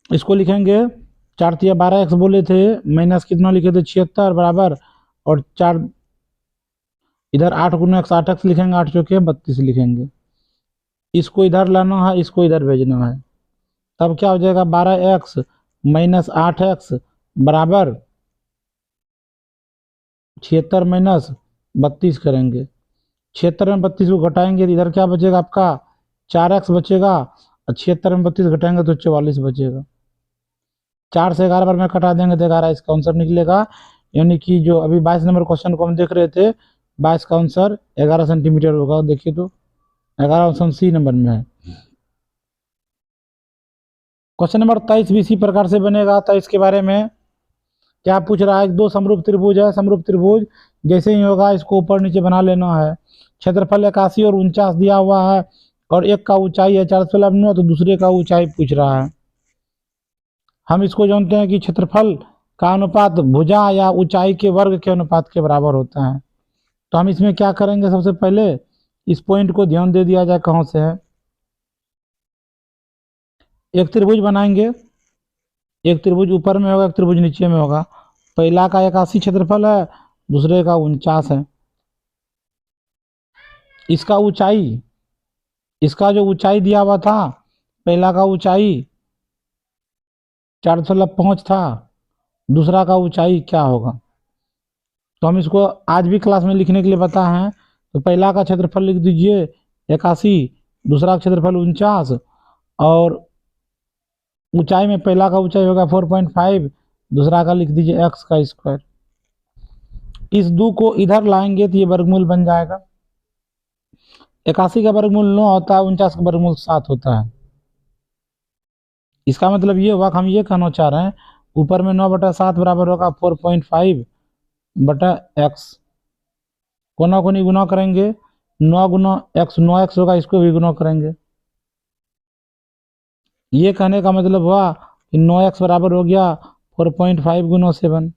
इसको लिखेंगे 4 तिया 12 एक्स बोले थे, माइनस कितना लिखे थे 76 बराबर, और 4 इधर 8 गुना एक्स 8x लिखेंगे, 8 चौके 32 लिखेंगे, इसको इधर लाना है, इसको इधर भेजना है, तब क्या हो जाएगा 12x माइनस 8x बराबर 76 माइनस 32 करेंगे। 76 में 32 को घटाएंगे तो इधर क्या बचेगा आपका 4x बचेगा, और 76 में 32 घटाएंगे तो 44 बचेगा। 4 से 11 बार में कटा देंगे तो 11 इसका आंसर निकलेगा। यानी कि जो अभी 22 नंबर क्वेश्चन को हम देख रहे थे, 22 का आंसर 11 सेंटीमीटर होगा। देखिए तो 11 ऑप्शन सी नंबर में है। क्वेश्चन नंबर 23 भी इसी प्रकार से बनेगा। 23 के बारे में क्या पूछ रहा है, दो समरूप त्रिभुज है। समरूप त्रिभुज जैसे ही होगा इसको ऊपर नीचे बना लेना है। क्षेत्रफल 81 और 49 दिया हुआ है, और एक का ऊंचाई है 499, तो दूसरे का ऊंचाई पूछ रहा है। हम इसको जानते हैं कि क्षेत्रफल का अनुपात भुजा या ऊंचाई के वर्ग के अनुपात के बराबर होता है। तो हम इसमें क्या करेंगे, सबसे पहले इस पॉइंट को ध्यान दे दिया जाए कहां से है। एक त्रिभुज बनाएंगे, एक त्रिभुज ऊपर में होगा, एक त्रिभुज नीचे में होगा। पहला का 81 क्षेत्रफल है, दूसरे का 49 है। इसका ऊंचाई, इसका जो ऊंचाई दिया हुआ था, पहला का ऊंचाई 4.5 था, दूसरा का ऊंचाई क्या होगा। तो हम इसको आज भी क्लास में लिखने के लिए बता है। तो पहला का क्षेत्रफल लिख दीजिए 81, दूसरा का क्षेत्रफल 49, और ऊंचाई में पहला का ऊंचाई होगा 4.5, दूसरा का लिख दीजिए x का स्क्वायर। इस 2 को इधर लाएंगे तो ये वर्गमूल बन जाएगा। 81 का वर्गमूल 9 होता है, 49 का वर्गमूल 7 होता है। इसका मतलब ये हुआ कि हम ये कहना चाह रहे हैं, ऊपर में 9/7 बराबर होगा 4.5/x। कोना कोनी गुना करेंगे, 9 गुना x 9x होगा, इसको भी गुना करेंगे। ये कहने का मतलब हुआ कि 9x बराबर हो गया 4.5 गुना 7।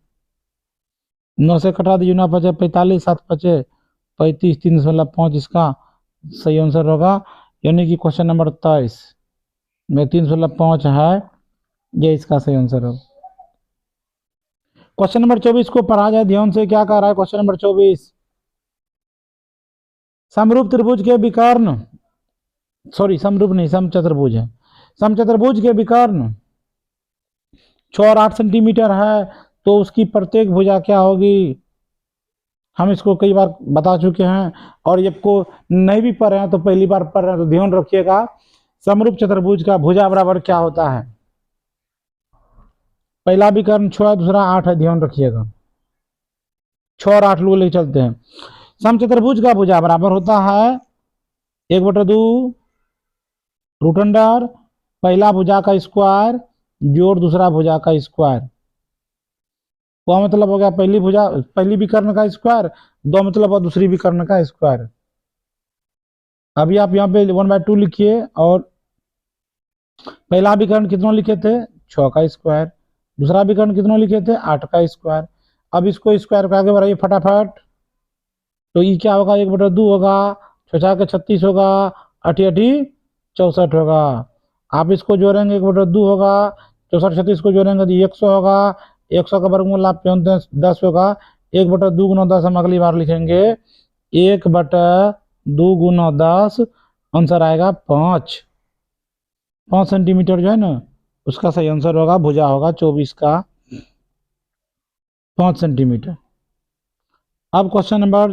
9 से कटा दीजिए, 9 बचे 45, 7 बचे 35, 3.5 इसका सही आंसर होगा। यानी कि क्वेश्चन नंबर 23 में 3.5 है, ये इसका सही आंसर होगा। क्वेश्चन नंबर 24 को पढ़ा जाए ध्यान से, क्या कह रहा है क्वेश्चन नंबर 24। समरूप त्रिभुज के विकर्ण, सॉरी समरूप नहीं, समचतुर्भुज है। समचतुर्भुज के विकर्ण 6 और 8 सेंटीमीटर है, तो उसकी प्रत्येक भुजा क्या होगी। हम इसको कई बार बता चुके हैं, और ये को नहीं भी पढ़ रहे हैं तो पहली बार पढ़ रहे हैं, तो ध्यान रखिएगा। समरूप चतुर्भुज का भुजा बराबर क्या होता है। पहला विकर्ण 6 है, दूसरा 8 है, ध्यान रखिएगा। 6 और 8 लोग लेके चलते हैं। समचतुर्भुज का भुजा बराबर होता है 1/2 रूट अंडर पहला भुजा का स्क्वायर जोड़ दूसरा भुजा का स्क्वायर। वो मतलब हो गया पहली भुजा, पहली विकर्ण का स्क्वायर, दो मतलब और दूसरी विकर्ण का स्क्वायर। अभी आप यहाँ पे 1/2 लिखिए, और पहला विकर्ण कितना लिखे थे 6 का स्क्वायर, दूसरा विकर्ण कितना लिखे थे 8 का स्क्वायर। अब इसको स्क्वायर को आगे बढ़ाइए फटाफट, तो ये क्या होगा 1/2 होगा, 6 के 36 होगा, 8 64 होगा। आप इसको जोड़ेंगे 1/2 होगा, 64 36 को जोड़ेंगे तो 100 होगा। 100 का वर्गमूल आप जानते हैं 10 होगा। 1/2 गुना 10 हम अगली बार लिखेंगे 1/2 गुना 10, आंसर आएगा 5 सेंटीमीटर जो है ना, उसका सही आंसर होगा, भुजा होगा 24 का 5 सेंटीमीटर। अब क्वेश्चन नंबर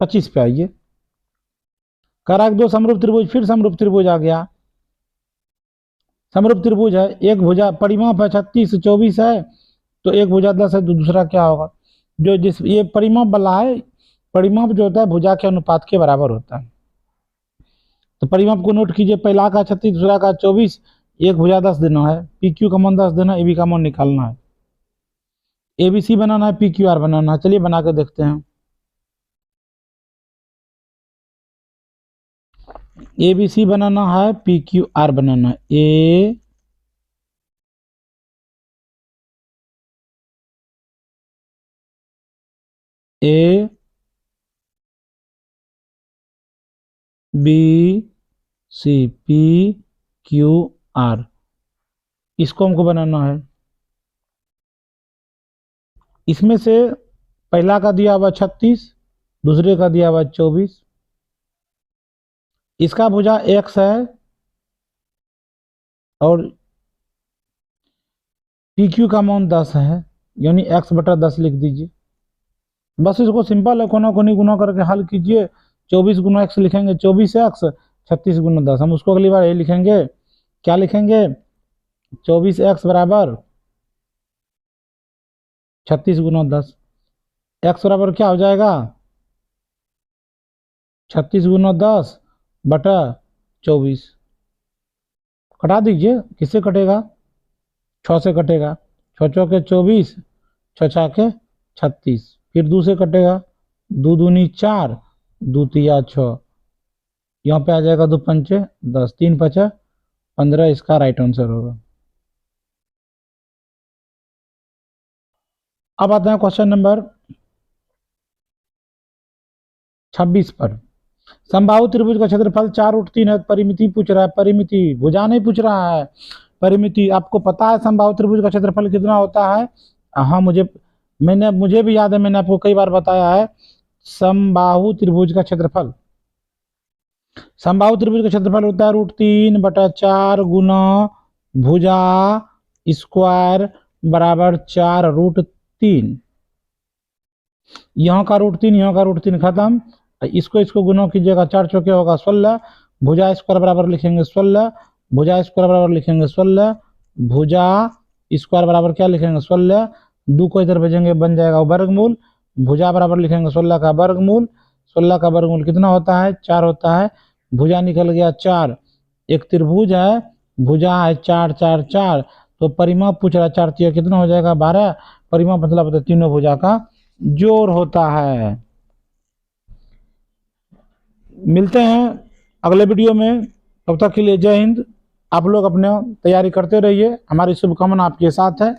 25 पे आइए। करा दो समरूप त्रिभुज, फिर समरूप त्रिभुज आ गया। समरूप त्रिभुज है, एक भुजा परिमाप है 36 24 है, तो एक भुजा 10 है, तो दूसरा क्या होगा। जो जिस ये परिमाप वाला है, परिमाप जो होता है भुजा के अनुपात के बराबर होता है। तो परिमाप को नोट कीजिए, पहला का 36 दूसरा का 24, एक भुजा 10 देना है, पी क्यू का मान 10 देना, ए बी का मान निकालना है। ए बी सी बनाना है, पी क्यू आर बनाना है। चलिए बना के देखते हैं। ए बी सी बनाना है, पी क्यू आर बनाना है। A B C P Q R, इसको हमको बनाना है। इसमें से पहला का दिया हुआ 36, दूसरे का दिया हुआ 24। इसका भुजा x है, और पी क्यू का मान 10 है, यानी x/10 लिख दीजिए। बस इसको सिंपल है, कोना कोनी गुना करके हल कीजिए। 24 गुना एक्स लिखेंगे 24x, 36 गुना 10। हम उसको अगली बार ये लिखेंगे, क्या लिखेंगे, 24x बराबर 36 गुना 10। x बराबर क्या हो जाएगा, 36 गुना 10 बटा 24। कटा दीजिए, किससे कटेगा, 6 से कटेगा। 6 चौके 24, 6 छाके 36। फिर 2 से कटेगा, 2 दूनी 4, 2 तिया 6। यहाँ पे आ जाएगा 2 पंचे 10, 3 पचा 15। इसका राइट आंसर होगा। अब आते हैं क्वेश्चन नंबर 26 पर। समबाहु त्रिभुज का क्षेत्रफल 4√3 है। परिमिति पूछ रहा है, परिमिति, भुजा नहीं पूछ रहा है, परिमिति। आपको पता है समबाहु त्रिभुज का क्षेत्रफल कितना होता है? हाँ, मुझे भी याद है, मैंने आपको कई बार बताया है। समबाहु त्रिभुज का क्षेत्रफल, समबाहु त्रिभुज का क्षेत्रफल होता है √3 बटा 4 गुना भुजा स्क्वायर बराबर 4√3। यहाँ का √3, यहाँ का √3 खत्म। इसको गुना कीजिएगा, 4 चौके होगा 16। भुजा स्क्वायर बराबर लिखेंगे 16, भुजा स्क्वायर बराबर लिखेंगे 16, भुजा स्क्वायर बराबर क्या लिखेंगे 16। 2 को इधर भेजेंगे, बन जाएगा वर्गमूल। भुजा बराबर लिखेंगे 16 का वर्गमूल। 16 का वर्गमूल कितना होता है, 4 होता है। भुजा निकल गया 4। एक त्रिभुज है, भुजा है 4 4 4। तो परिमाप पूछ रहा है, 4 तिया कितना हो जाएगा 12। परिमाप मतलब तीनों भुजा का जोड़ होता है। मिलते हैं अगले वीडियो में, तब तक के लिए जय हिंद। आप लोग अपने तैयारी करते रहिए, हमारी शुभकामना आपके साथ है।